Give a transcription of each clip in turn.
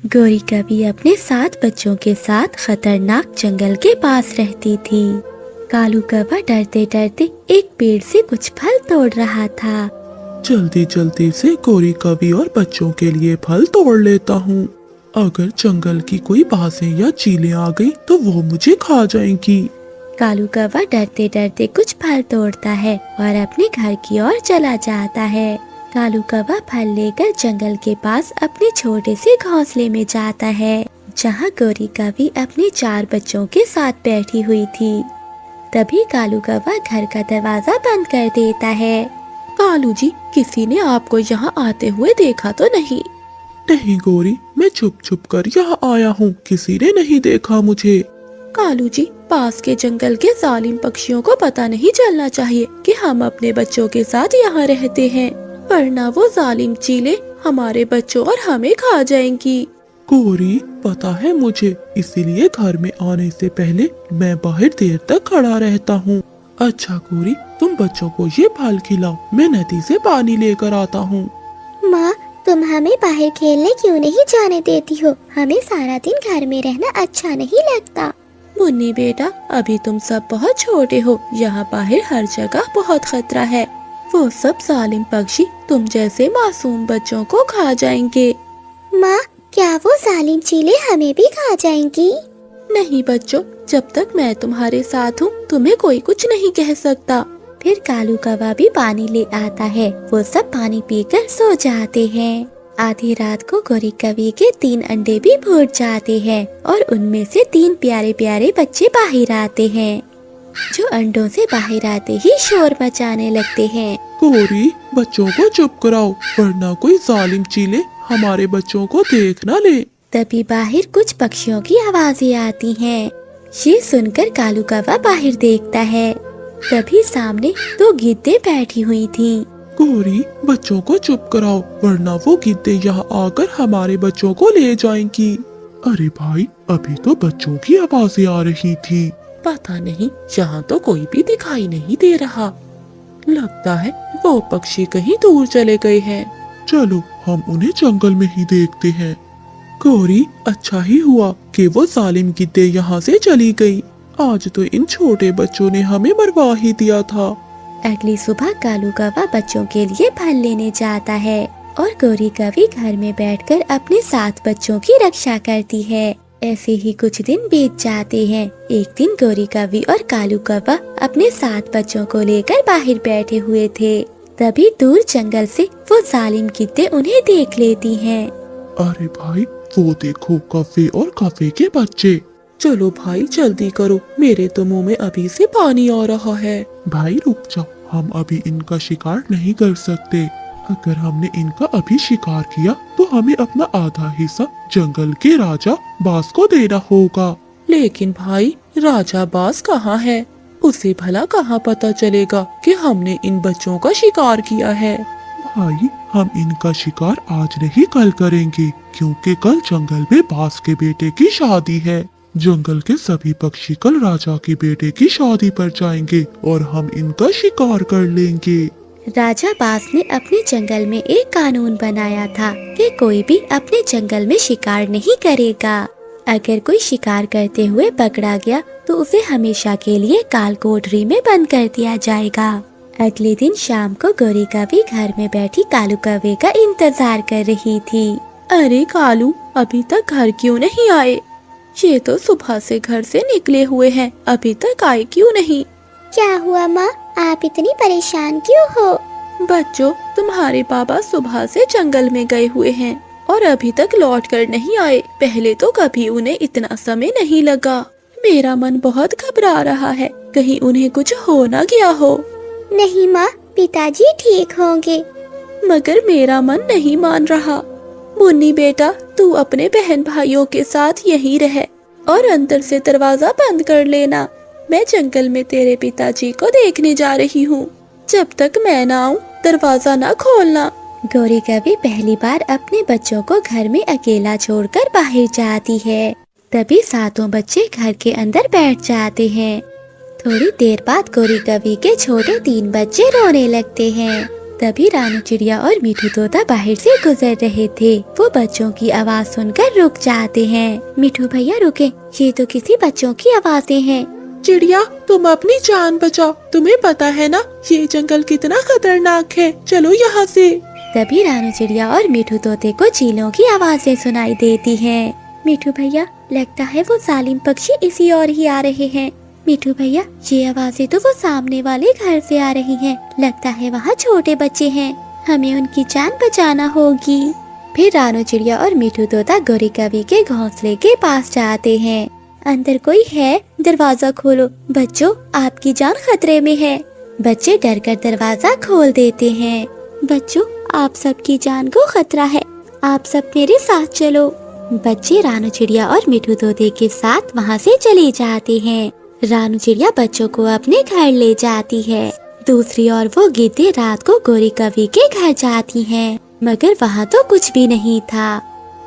गौरी कभी अपने 7 बच्चों के साथ खतरनाक जंगल के पास रहती थी। कालू कौवा डरते डरते एक पेड़ से कुछ फल तोड़ रहा था। जल्दी जल्दी से गौरी कवि और बच्चों के लिए फल तोड़ लेता हूँ। अगर जंगल की कोई बाजें या चीलें आ गई तो वो मुझे खा जाएंगी। कालू कौवा डरते डरते कुछ फल तोड़ता है और अपने घर की ओर चला जाता है। कालू कौवा फल लेकर जंगल के पास अपने छोटे से घोंसले में जाता है, जहाँ गौरी कवि अपने 4 बच्चों के साथ बैठी हुई थी। तभी कालू कौवा घर का दरवाजा बंद कर देता है। कालू जी, किसी ने आपको यहाँ आते हुए देखा तो नहीं? नहीं गौरी, मैं छुप छुप कर यहाँ आया हूँ, किसी ने नहीं देखा मुझे। कालू जी, पास के जंगल के जालिम पक्षियों को पता नहीं चलना चाहिए कि हम अपने बच्चों के साथ यहाँ रहते हैं, वरना वो जालिम चीलें हमारे बच्चों और हमें खा जाएंगी। गौरी, पता है मुझे, इसीलिए घर में आने से पहले मैं बाहर देर तक खड़ा रहता हूँ। अच्छा गौरी, तुम बच्चों को ये फल खिलाओ, मैं नदी से पानी लेकर आता हूँ। माँ, तुम हमें बाहर खेलने क्यों नहीं जाने देती हो? हमें सारा दिन घर में रहना अच्छा नहीं लगता। मुन्नी बेटा, अभी तुम सब बहुत छोटे हो, यहाँ बाहर हर जगह बहुत खतरा है। वो सब जालिम पक्षी तुम जैसे मासूम बच्चों को खा जाएंगे। माँ, क्या वो जालिम चीलें हमें भी खा जाएंगी? नहीं बच्चों, जब तक मैं तुम्हारे साथ हूँ तुम्हें कोई कुछ नहीं कह सकता। फिर कालू कौवा भी पानी ले आता है। वो सब पानी पीकर सो जाते हैं। आधी रात को गौरी कवि के 3 अंडे भी फूट जाते हैं और उनमें से 3 प्यारे प्यारे बच्चे बाहर आते हैं, जो अंडों से बाहर आते ही शोर मचाने लगते हैं। गौरी, बच्चों को चुप कराओ, वरना कोई जालिम चीले हमारे बच्चों को देख न ले। तभी बाहर कुछ पक्षियों की आवाजें आती हैं। ये सुनकर कालू कौवा बाहर देखता है। तभी सामने 2 गिद्दे बैठी हुई थीं। गौरी, बच्चों को चुप कराओ, वरना वो गिद्दे यहाँ आकर हमारे बच्चों को ले जाएंगी। अरे भाई, अभी तो बच्चों की आवाजें आ रही थी। पता नहीं, यहाँ तो कोई भी दिखाई नहीं दे रहा। लगता है वो पक्षी कहीं दूर चले गए हैं। चलो हम उन्हें जंगल में ही देखते हैं। गौरी, अच्छा ही हुआ कि वो जालिम गिद्दे यहाँ से चली गई। आज तो इन छोटे बच्चों ने हमें मरवा ही दिया था। अगली सुबह कालू कौवा बच्चों के लिए फल लेने जाता है और गौरी कवि घर में बैठकर अपने 7 बच्चों की रक्षा करती है। ऐसे ही कुछ दिन बीत जाते हैं। एक दिन गौरी कवि और कालू कौवा अपने 7 बच्चों को लेकर बाहर बैठे हुए थे। तभी दूर जंगल से वो जालिम गिद्दे उन्हें देख लेती हैं। अरे भाई, वो देखो कौवे और कौवे के बच्चे। चलो भाई जल्दी करो, मेरे तो मुंह में अभी से पानी आ रहा है। भाई रुक जाओ, हम अभी इनका शिकार नहीं कर सकते। अगर हमने इनका अभी शिकार किया तो हमें अपना आधा हिस्सा जंगल के राजा बाज को देना होगा। लेकिन भाई, राजा बाज कहाँ है? उसे भला कहाँ पता चलेगा कि हमने इन बच्चों का शिकार किया है? भाई, हम इनका शिकार आज नहीं कल करेंगे, क्योंकि कल जंगल में बाज के बेटे की शादी है। जंगल के सभी पक्षी कल राजा के बेटे की शादी पर जाएंगे और हम इनका शिकार कर लेंगे। राजा बाज ने अपने जंगल में एक कानून बनाया था कि कोई भी अपने जंगल में शिकार नहीं करेगा। अगर कोई शिकार करते हुए पकड़ा गया तो उसे हमेशा के लिए काल कोठरी में बंद कर दिया जाएगा। अगले दिन शाम को गौरी कवि घर में बैठी कालू कौवे का इंतजार कर रही थी। अरे कालू, अभी तक घर क्यों नहीं आए? ये तो सुबह से घर से निकले हुए हैं, अभी तक आए क्यों नहीं? क्या हुआ माँ, आप इतनी परेशान क्यों हो? बच्चों, तुम्हारे पापा सुबह से जंगल में गए हुए हैं और अभी तक लौट कर नहीं आए। पहले तो कभी उन्हें इतना समय नहीं लगा। मेरा मन बहुत घबरा रहा है, कहीं उन्हें कुछ हो न गया हो। नहीं माँ, पिताजी ठीक होंगे। मगर मेरा मन नहीं मान रहा। मुन्नी बेटा, तू अपने बहन भाइयों के साथ यहीं रह और अंदर से दरवाजा बंद कर लेना। मैं जंगल में तेरे पिताजी को देखने जा रही हूँ। जब तक मैं ना आऊँ दरवाजा ना खोलना। गौरी कवि पहली बार अपने बच्चों को घर में अकेला छोड़कर बाहर जाती है। तभी 7 बच्चे घर के अंदर बैठ जाते हैं। थोड़ी देर बाद गौरी कवि के छोटे 3 बच्चे रोने लगते हैं। तभी रानू चिड़िया और मीठू तोता बाहर से गुजर रहे थे। वो बच्चों की आवाज सुनकर रुक जाते हैं। मीठू भैया रुके, ये तो किसी बच्चों की आवाजें हैं। चिड़िया, तुम अपनी जान बचाओ। तुम्हें पता है ना ये जंगल कितना खतरनाक है। चलो यहाँ से। तभी रानू चिड़िया और मीठू तोते को चीलों की आवाजें सुनाई देती हैं। मीठू भैया, लगता है वो जालिम पक्षी इसी ओर ही आ रहे हैं। मीठू भैया, ये आवाजें तो वो सामने वाले घर से आ रही हैं। लगता है वहाँ छोटे बच्चे हैं, हमें उनकी जान बचाना होगी। फिर रानू चिड़िया और मीठू तोता गौरी कवि के घोंसले के पास जाते हैं। अंदर कोई है? दरवाजा खोलो। बच्चों, आपकी जान खतरे में है। बच्चे डरकर दरवाजा खोल देते हैं। बच्चों, आप सबकी जान को खतरा है, आप सब मेरे साथ चलो। बच्चे रानू चिड़िया और मीठू तोते के साथ वहाँ से चले जाते हैं। रानू चिड़िया बच्चों को अपने घर ले जाती है। दूसरी ओर वो गीतें रात को गौरी कवि के घर जाती हैं, मगर वहाँ तो कुछ भी नहीं था।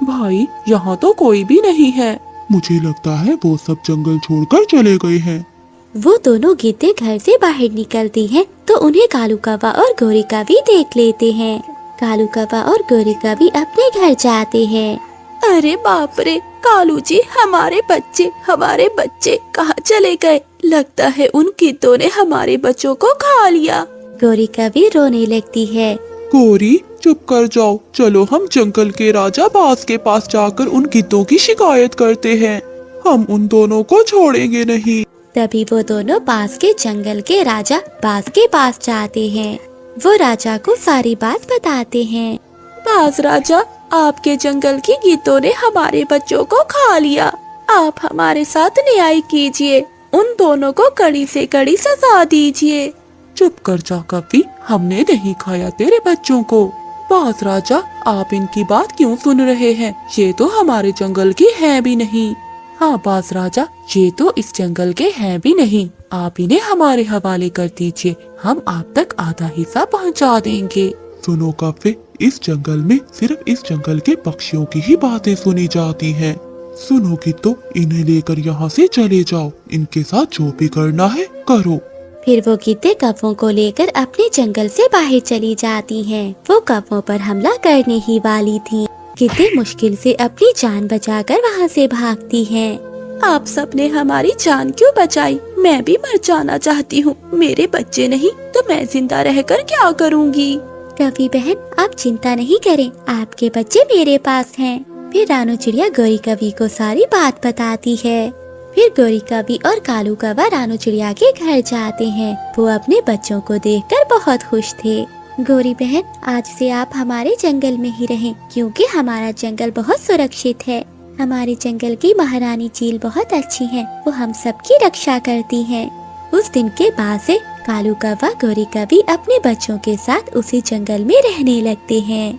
भाई, यहाँ तो कोई भी नहीं है। मुझे लगता है वो सब जंगल छोड़कर चले गए हैं। वो दोनों गीतें घर से बाहर निकलती हैं, तो उन्हें कालू कौवा और गौरी कवि देख लेते हैं। कालू कौवा और गौरी कवि अपने घर जाते हैं। अरे बाप रे, कालू जी, हमारे बच्चे कहाँ चले गए? लगता है उन कीटों ने हमारे बच्चों को खा लिया। गौरी कवि रोने लगती है। गौरी, चुप कर जाओ। चलो हम जंगल के राजा बाज के पास जाकर उन कीटों की शिकायत करते हैं। हम उन दोनों को छोड़ेंगे नहीं। तभी वो दोनों पास के जंगल के राजा बाज के पास जाते हैं। वो राजा को सारी बात बताते हैं। बाज राजा, आपके जंगल की गीतों ने हमारे बच्चों को खा लिया। आप हमारे साथ न्याय कीजिए, उन दोनों को कड़ी से कड़ी सजा दीजिए। चुप कर जा कवि, हमने नहीं खाया तेरे बच्चों को। बाज राजा, आप इनकी बात क्यों सुन रहे हैं? ये तो हमारे जंगल की है भी नहीं। हाँ बाज राजा, ये तो इस जंगल के हैं भी नहीं। आप इन्हें हमारे हवाले कर दीजिए, हम आप तक आधा हिस्सा पहुँचा देंगे। सुनो काफे, इस जंगल में सिर्फ इस जंगल के पक्षियों की ही बातें सुनी जाती हैं। सुनोगी तो इन्हें लेकर यहाँ से चले जाओ। इनके साथ जो भी करना है करो। फिर वो गीतें कौवों को लेकर अपने जंगल से बाहर चली जाती हैं। वो कौवों पर हमला करने ही वाली थीं। गीतें मुश्किल से अपनी जान बचाकर वहाँ से भागती हैं। आप सबने हमारी जान क्यों बचाई? मैं भी मर जाना चाहती हूँ। मेरे बच्चे नहीं तो मैं जिंदा रहकर क्या करूँगी? कवि बहन, आप चिंता नहीं करें, आपके बच्चे मेरे पास हैं। फिर रानू चिड़िया गौरी कवि को सारी बात बताती है। फिर गौरी कवि और कालू कौवा रानू चिड़िया के घर जाते हैं। वो अपने बच्चों को देखकर बहुत खुश थे। गौरी बहन, आज से आप हमारे जंगल में ही रहें, क्योंकि हमारा जंगल बहुत सुरक्षित है। हमारे जंगल की महारानी चील बहुत अच्छी है, वो हम सबकी रक्षा करती है। उस दिन के बाद से कालू कौवा गौरी कवि अपने बच्चों के साथ उसी जंगल में रहने लगते हैं।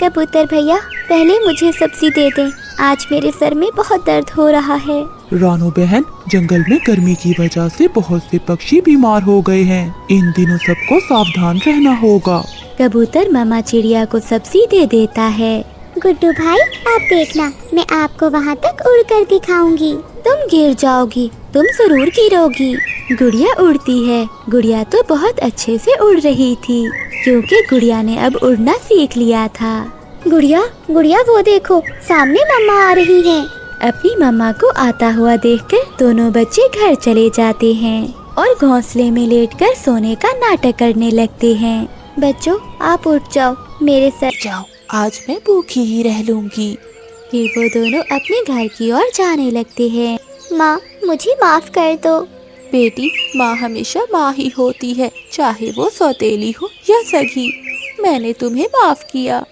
कबूतर भैया, पहले मुझे सब्जी दे दें, आज मेरे सर में बहुत दर्द हो रहा है। रानू बहन, जंगल में गर्मी की वजह से बहुत से पक्षी बीमार हो गए हैं। इन दिनों सबको सावधान रहना होगा। कबूतर मामा चिड़िया को सब्जी दे देता है। गुड्डू भाई, आप देखना, मैं आपको वहाँ तक उड़कर दिखाऊंगी। तुम गिर जाओगी, तुम जरूर गिरोगी। गुड़िया उड़ती है। गुड़िया तो बहुत अच्छे से उड़ रही थी, क्योंकि गुड़िया ने अब उड़ना सीख लिया था। गुड़िया, गुड़िया, वो देखो, सामने मम्मा आ रही हैं। अपनी मम्मा को आता हुआ देखकर दोनों बच्चे घर चले जाते हैं और घोंसले में लेटकर सोने का नाटक करने लगते हैं। बच्चों, आप उठ जाओ, मेरे सर जाओ, आज मैं भूखी ही रह लूंगी। फिर वो दोनों अपने घर की ओर जाने लगते हैं। माँ, मुझे माफ कर दो। बेटी, माँ हमेशा माँ ही होती है, चाहे वो सौतेली हो या सगी। मैंने तुम्हें माफ किया।